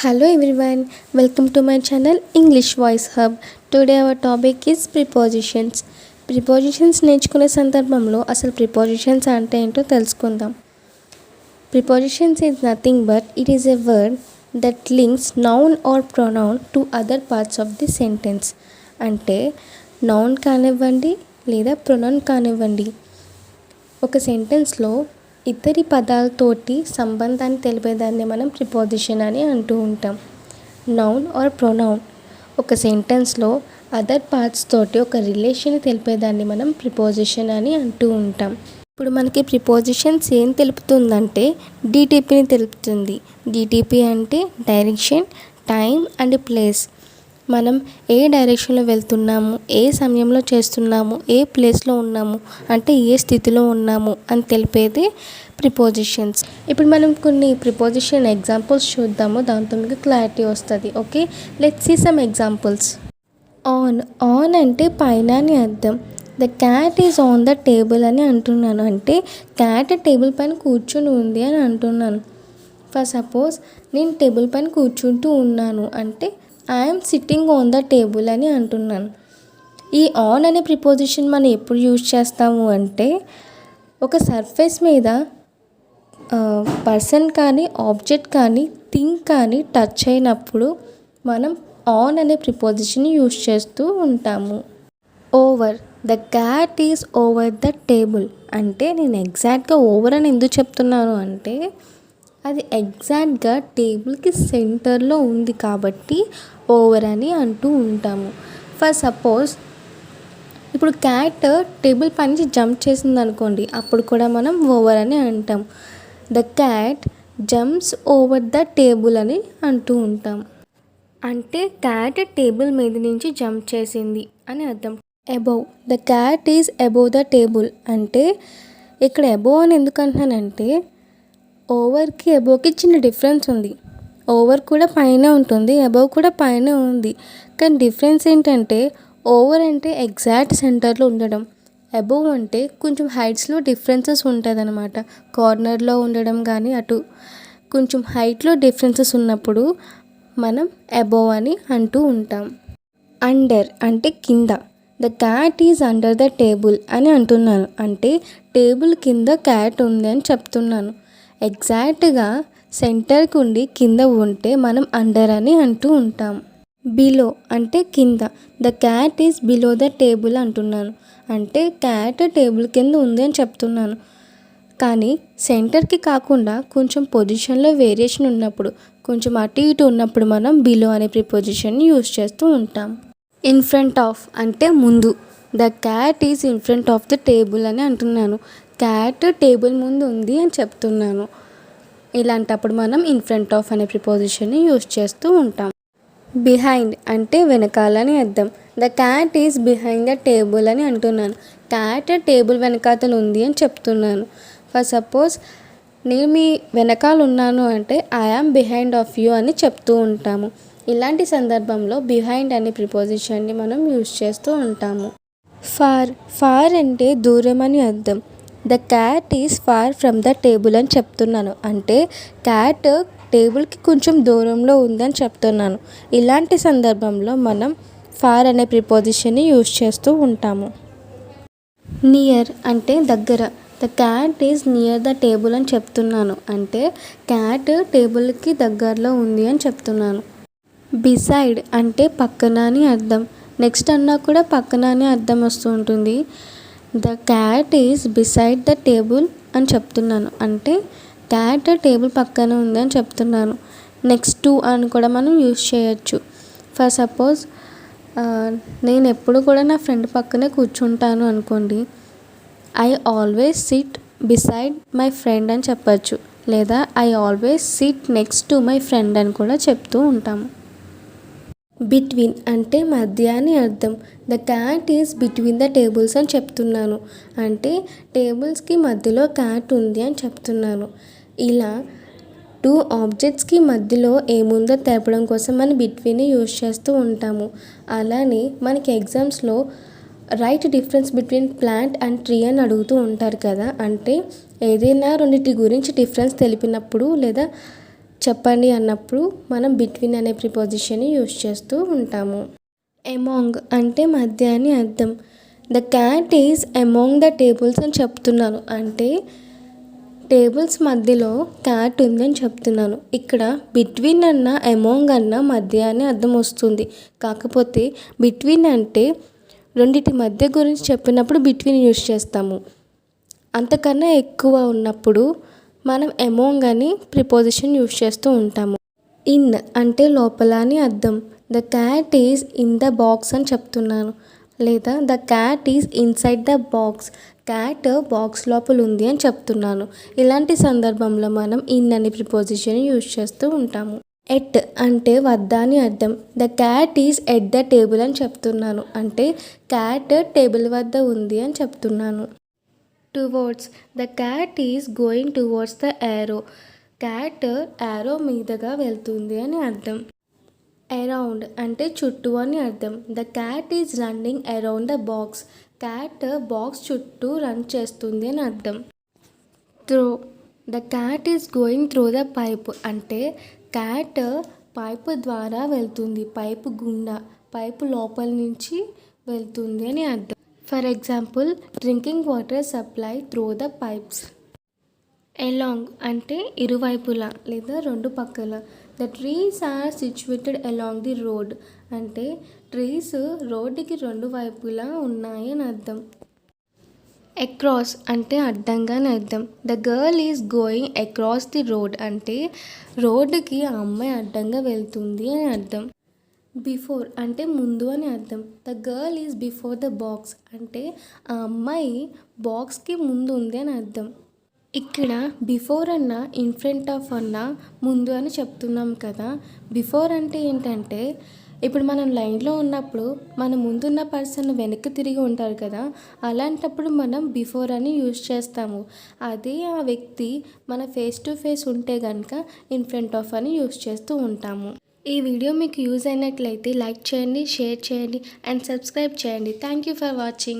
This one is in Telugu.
Hello everyone, welcome to my channel English Voice Hub. Today our topic is prepositions. Prepositions నేర్చుకునే సందర్భంలో అసలు prepositions అంటే ఏంటో తెలుసుకుందాం. Prepositions is nothing but it is a word that links noun or pronoun to other parts of the sentence. అంటే noun కానివ్వండి లేదా pronoun కానివ్వండి, ఒక సెంటెన్స్లో ఇద్దరి పదాలతోటి సంబంధాన్ని తెలిపేదాన్ని మనం ప్రిపోజిషన్ అని అంటూ ఉంటాం. నౌన్ ఆర్ ప్రొనౌన్ ఒక సెంటెన్స్లో అదర్ పార్ట్స్ తోటి ఒక రిలేషన్ తెలిపేదాన్ని మనం ప్రిపోజిషన్ అని అంటూ ఉంటాం. ఇప్పుడు మనకి ప్రిపోజిషన్స్ ఏం తెలుపుతుందంటే డిటిపిని తెలుపుతుంది. డిటిపి అంటే డైరెక్షన్, టైం అండ్ ప్లేస్. మనం ఏ డైరెక్షన్లో వెళ్తున్నాము, ఏ సమయంలో చేస్తున్నాము, ఏ ప్లేస్లో ఉన్నాము, అంటే ఏ స్థితిలో ఉన్నాము అని తెలిపేది ప్రిపోజిషన్స్. ఇప్పుడు మనం కొన్ని ప్రిపోజిషన్ ఎగ్జాంపుల్స్ చూద్దాము, దాంతో మీకు క్లారిటీ వస్తుంది. Okay, let's see some examples. On అంటే పైన అని అర్థం. The cat is on the table అని అంటున్నాను, అంటే క్యాట్ టేబుల్ పైన కూర్చుని ఉంది అని అంటున్నాను. ఫర్ సపోజ్ నేను టేబుల్ పైన కూర్చుంటూ ఉన్నాను అంటే I'm sitting on the table అని అంటున్నాను. ఈ ఆన్ అనే ప్రిపోజిషన్ మనం ఎప్పుడు యూజ్ చేస్తాము అంటే ఒక సర్ఫేస్ మీద పర్సన్ కానీ ఆబ్జెక్ట్ కానీ థింగ్ కానీ టచ్ అయినప్పుడు మనం ఆన్ అనే ప్రిపోజిషన్ యూజ్ చేస్తూ ఉంటాము. Over, the cat is over the table అంటే నేను ఎగ్జాక్ట్గా ఓవర్ అని ఎందుకు చెప్తున్నాను అంటే అది ఎగ్జాక్ట్గా టేబుల్కి సెంటర్లో ఉంది కాబట్టి ఓవర్ అని అంటూ ఉంటాము. ఫర్ సపోజ్ ఇప్పుడు క్యాట్ టేబుల్ పై నుంచి జంప్ చేసింది అనుకోండి, అప్పుడు కూడా మనం ఓవర్ అని అంటాం. The cat jumps over the table అని అంటూ ఉంటాం. అంటే క్యాట్ టేబుల్ మీద నుంచి జంప్ చేసింది అని అర్థం. Above, the cat is above the table అంటే ఇక్కడ అబోవ్ అని ఎందుకు అంటున్నానంటే ఓవర్కి అబోవ్కి చిన్న డిఫరెన్స్ ఉంది. ఓవర్ కూడా పైన ఉంటుంది, అబోవ్ కూడా పైన ఉంది. కానీ డిఫరెన్స్ ఏంటంటే ఓవర్ అంటే ఎగ్జాక్ట్ సెంటర్లో ఉండడం, అబోవ్ అంటే కొంచెం హైట్స్లో డిఫరెన్సెస్ ఉంటుంది అనమాట. కార్నర్లో ఉండడం కానీ అటు కొంచెం హైట్లో డిఫరెన్సెస్ ఉన్నప్పుడు మనం అబోవ్ అని అంటూ ఉంటాం. అండర్ అంటే కింద. The cat is under the table అని అంటున్నాను, అంటే టేబుల్ కింద క్యాట్ ఉంది అని చెప్తున్నాను. ఎగ్జాక్ట్గా సెంటర్కి ఉండి కింద ఉంటే మనం అండర్ అని అంటూ ఉంటాం. బిలో అంటే కింద. The cat is below the table అంటున్నాను, అంటే క్యాట్ టేబుల్ కింద ఉంది అని చెప్తున్నాను. కానీ సెంటర్కి కాకుండా కొంచెం పొజిషన్లో వేరియేషన్ ఉన్నప్పుడు, కొంచెం అటు ఇటు ఉన్నప్పుడు మనం బిలో అనే ప్రిపోజిషన్ని యూజ్ చేస్తూ ఉంటాం. ఇన్ ఫ్రంట్ ఆఫ్ అంటే ముందు. The cat is in front of the table అని అంటున్నాను, క్యాట్ టేబుల్ ముందు ఉంది అని చెప్తున్నాను. ఇలాంటప్పుడు మనం ఇన్ ఫ్రంట్ ఆఫ్ అనే ప్రిపోజిషన్ని యూజ్ చేస్తూ ఉంటాం. బిహైండ్ అంటే వెనకాలని అర్థం. The cat is behind the table అని అంటున్నాను, క్యాట్ టేబుల్ వెనకాతలు ఉంది అని చెప్తున్నాను. ఫర్ సపోజ్ నేను మీ వెనకాల ఉన్నాను అంటే I am behind of you అని చెప్తూ ఉంటాము. ఇలాంటి సందర్భంలో బిహైండ్ అనే ప్రిపోజిషన్ని మనం యూజ్ చేస్తూ ఉంటాము. ఫార్ అంటే దూరం అని అర్థం. The cat is far from the table అని చెప్తున్నాను, అంటే క్యాట్ టేబుల్కి కొంచెం దూరంలో ఉందని చెప్తున్నాను. ఇలాంటి సందర్భంలో మనం ఫార్ అనే ప్రిపోజిషన్ని యూజ్ చేస్తూ ఉంటాము. నియర్ అంటే దగ్గర. The cat is near the table అని చెప్తున్నాను, అంటే క్యాట్ టేబుల్కి దగ్గరలో ఉంది అని చెప్తున్నాను. బిసైడ్ అంటే పక్కన అని అర్థం. నెక్స్ట్ అన్నా కూడా పక్కన అని అర్థం వస్తూ ఉంటుంది. The cat is beside the table అని చెప్తున్నాను, అంటే క్యాట్ టేబుల్ పక్కన ఉంది అని చెప్తున్నాను. నెక్స్ట్ టు అని కూడా మనం యూజ్ చేయొచ్చు. ఫర్ సపోజ్ నేను ఎప్పుడు కూడా నా ఫ్రెండ్ పక్కనే కూర్చుంటాను అనుకోండి, I always SIT beside my friend అని చెప్పచ్చు, లేదా I always SIT next to my friend అని కూడా చెప్తూ ఉంటాము. బిట్వీన్ అంటే మధ్య అని అర్థం. The cat is between the tables అని చెప్తున్నాను, అంటే టేబుల్స్కి మధ్యలో క్యాట్ ఉంది అని చెప్తున్నాను. ఇలా టూ ఆబ్జెక్ట్స్కి మధ్యలో ఏముందో తెలపడం కోసం మనం బిట్వీన్ని యూజ్ చేస్తూ ఉంటాము. అలానే మనకి ఎగ్జామ్స్లో right difference between plant and tree అని అడుగుతూ ఉంటారు కదా, అంటే ఏదైనా రెండింటి గురించి డిఫరెన్స్ తెలిపినప్పుడు లేదా చెప్పండి అన్నప్పుడు మనం బిట్వీన్ అనే ప్రిపోజిషన్ని యూస్ చేస్తూ ఉంటాము. ఎమాంగ్ అంటే మధ్య అని అర్థం. The cat is among the tables అని చెప్తున్నాను అంటే టేబుల్స్ మధ్యలో క్యాట్ ఉంది అని చెప్తున్నాను. ఇక్కడ బిట్వీన్ అన్న అమాంగ్ అన్న మధ్య అని అర్థం వస్తుంది. కాకపోతే బిట్వీన్ అంటే రెండిటి మధ్య గురించి చెప్పినప్పుడు బిట్వీన్ యూస్ చేస్తాము. అంతకన్నా ఎక్కువ ఉన్నప్పుడు మనం అమాంగ్ అని ప్రిపోజిషన్ యూస్ చేస్తూ ఉంటాము. ఇన్ అంటే లోపల అని అర్థం. The cat is in the box అని చెప్తున్నాను, లేదా the cat is inside the box, cat box లోపల ఉంది అని చెప్తున్నాను. ఇలాంటి సందర్భంలో మనం ఇన్ అనే ప్రిపోజిషన్ యూస్ చేస్తూ ఉంటాము. ఎట్ అంటే వద్ద అని అర్థం. The cat is at the table అని చెప్తున్నాను అంటే క్యాట్ టేబుల్ వద్ద ఉంది అని చెప్తున్నాను. Towards, the cat is going towards the arrow, cat arrow మీదుగా వెళ్తుంది అని అర్థం. అరౌండ్ అంటే చుట్టూ అని అర్థం. The cat is running around the box, cat box చుట్టూ రన్ చేస్తుంది అని అర్థం. Through, the cat is going through the pipe అంటే క్యాట్ పైపు ద్వారా వెళ్తుంది, పైపు గుండా, పైపు లోపల నుంచి వెళ్తుంది అని అర్థం. For example, drinking water supply through the pipes. Along అంటే ఇరువైపులా లేదా రెండు పక్కల. The trees are situated along the road అంటే ట్రీస్ రోడ్డుకి రెండు వైపులా ఉన్నాయి అని అర్థం. అక్రాస్ అంటే అడ్డంగా అని అర్థం. The girl is going across the road అంటే రోడ్డుకి ఆ అమ్మాయి అడ్డంగా వెళ్తుంది అని అర్థం. బిఫోర్ అంటే ముందు అని అర్థం. The girl is before the box అంటే ఆ అమ్మాయి బాక్స్కి ముందు ఉంది అని అర్థం. ఇక్కడ బిఫోర్ అన్న ఇన్ ఫ్రంట్ ఆఫ్ అన్న ముందు అని చెప్తున్నాం కదా. బిఫోర్ అంటే ఏంటంటే ఇప్పుడు మనం లైన్లో ఉన్నప్పుడు మన ముందున్న పర్సన్ వెనక్కి తిరిగి ఉంటారు కదా, అలాంటప్పుడు మనం బిఫోర్ అని యూజ్ చేస్తాము. అదే ఆ వ్యక్తి మన ఫేస్ టు ఫేస్ ఉంటే కనుక ఇన్ ఫ్రంట్ ఆఫ్ అని యూజ్ చేస్తూ ఉంటాము. ఈ వీడియో మీకు యూజ్ అయినట్లయితే లైక్ చేయండి, షేర్ చేయండి అండ్ సబ్స్క్రైబ్ చేయండి. Thank you for watching.